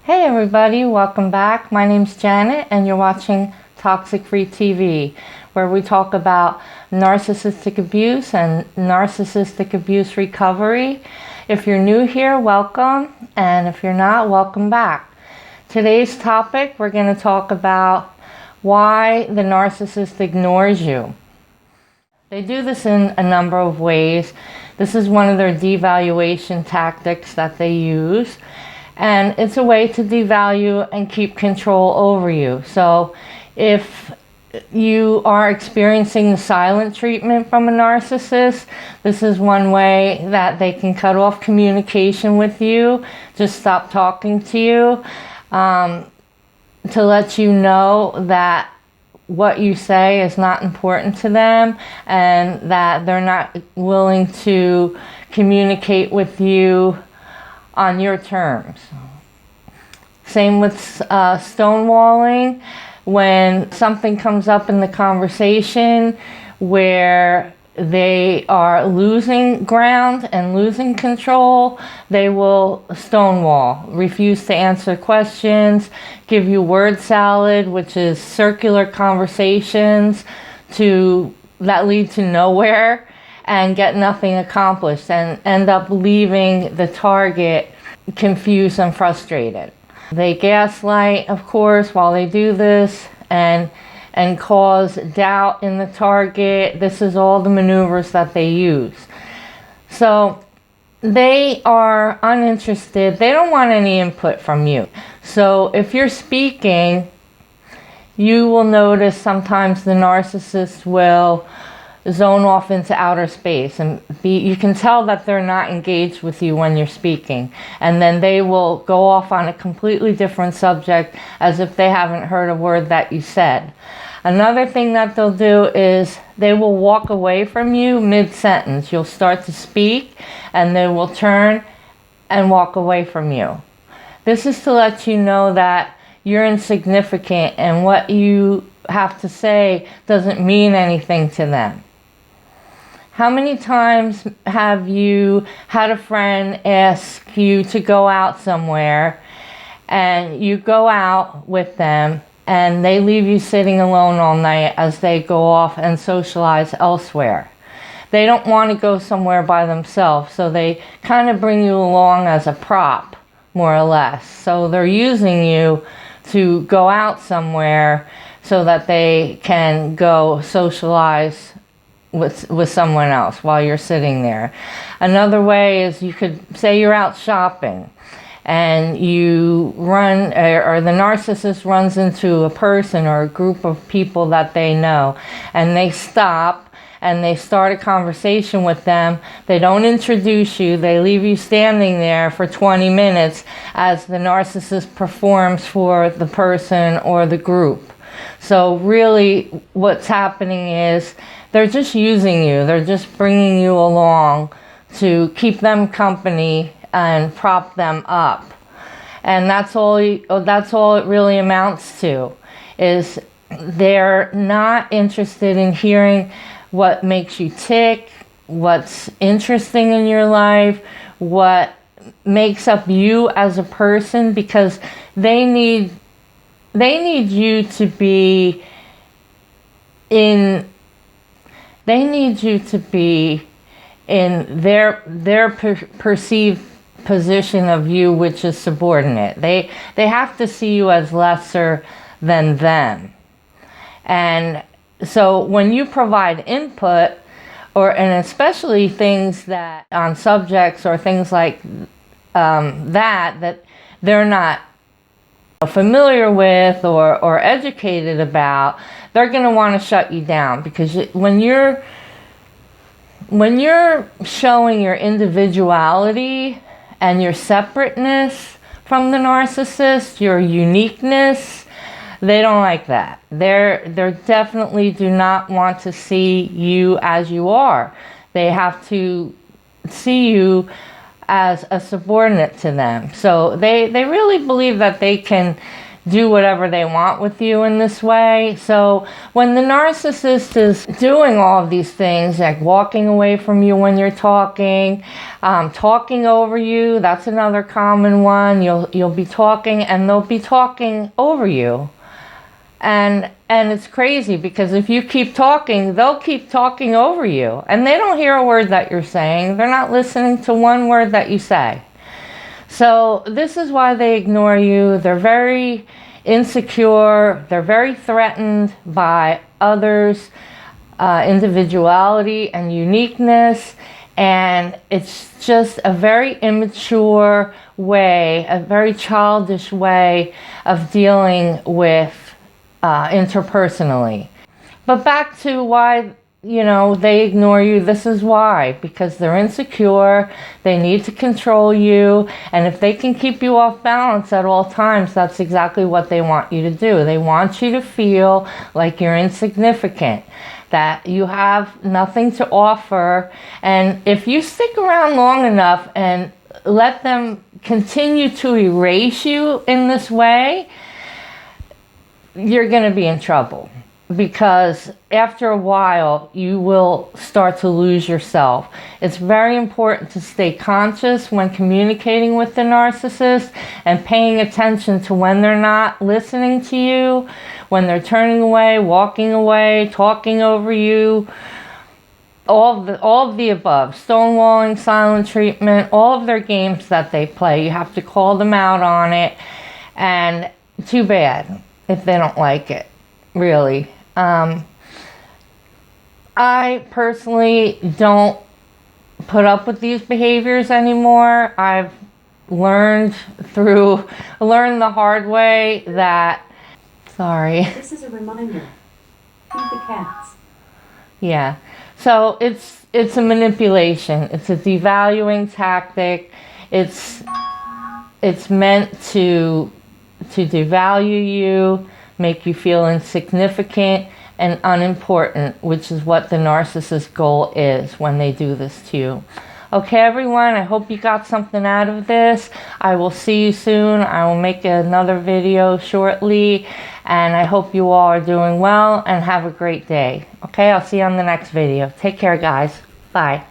Hey everybody, welcome back. My name's Janet and you're watching Toxic Free TV, where we talk about narcissistic abuse and narcissistic abuse recovery. If you're new here, welcome, and if you're not, welcome back. Today's topic, we're going to talk about why the narcissist ignores you. They do this in a number of ways. This is one of their devaluation tactics that they use. And it's a way to devalue and keep control over you. So if you are experiencing the silent treatment from a narcissist, this is one way that they can cut off communication with you, just stop talking to you, to let you know that what you say is not important to them and that they're not willing to communicate with you on your terms. Same with stonewalling. When something comes up in the conversation where they are losing ground and losing control, they will stonewall, refuse to answer questions, give you word salad, which is circular conversations that lead to nowhere and get nothing accomplished, and end up leaving the target confused and frustrated. They gaslight, of course, while they do this, and cause doubt in the target. This is all the maneuvers that they use. So they are uninterested. They don't want any input from you. So if you're speaking, you will notice sometimes the narcissist will zone off into outer space, and you can tell that they're not engaged with you when you're speaking, and then they will go off on a completely different subject as if they haven't heard a word that you said. Another thing that they'll do is they will walk away from you mid-sentence. You'll start to speak and they will turn and walk away from you. This is to let you know that you're insignificant and what you have to say doesn't mean anything to them. How many times have you had a friend ask you to go out somewhere, and you go out with them and they leave you sitting alone all night as they go off and socialize elsewhere? They don't want to go somewhere by themselves, so they kind of bring you along as a prop, more or less. So they're using you to go out somewhere so that they can go socialize with someone else while you're sitting there. Another way is, you could say you're out shopping and you run, or the narcissist runs into a person or a group of people that they know, and they stop and they start a conversation with them. They don't introduce you. They leave you standing there for 20 minutes as the narcissist performs for the person or the group. So really what's happening is they're just using you. They're just bringing you along to keep them company and prop them up. And that's all it really amounts to, is they're not interested in hearing what makes you tick, what's interesting in your life, what makes up you as a person, because they need you to be in their perceived position of you, which is subordinate. They have to see you as lesser than them. And so when you provide input, and especially things that on subjects or things like that they're not familiar with or educated about, they're going to want to shut you down. Because when you're showing your individuality and your separateness from the narcissist, your uniqueness, they don't like that. They definitely do not want to see you as you are. They have to see you as a subordinate to them. So they really believe that they can do whatever they want with you in this way. So when the narcissist is doing all of these things, like walking away from you when you're talking, talking over you, that's another common one. You'll be talking and they'll be talking over you. And it's crazy because if you keep talking, they'll keep talking over you. And they don't hear a word that you're saying. They're not listening to one word that you say. So this is why they ignore you. They're very insecure. They're very threatened by others' individuality and uniqueness. And it's just a very immature way, a very childish way of dealing with interpersonally. But back to why, they ignore you. This is why. Because they're insecure. They need to control you. And if they can keep you off balance at all times, that's exactly what they want you to do. They want you to feel like you're insignificant, that you have nothing to offer. And if you stick around long enough and let them continue to erase you in this way, you're going to be in trouble, because after a while you will start to lose yourself. It's very important to stay conscious when communicating with the narcissist and paying attention to when they're not listening to you, when they're turning away, walking away, talking over you, all of the above, stonewalling, silent treatment, all of their games that they play. You have to call them out on it, and too bad if they don't like it, really. I personally don't put up with these behaviors anymore. I've learned the hard way that, sorry. This is a reminder. Feed the cats. Yeah. So it's a manipulation. It's a devaluing tactic. It's meant to devalue you, make you feel insignificant and unimportant, which is what the narcissist's goal is when they do this to you. Okay, everyone, I hope you got something out of this. I will see you soon. I will make another video shortly, and I hope you all are doing well and have a great day. Okay, I'll see you on the next video. Take care, guys. Bye.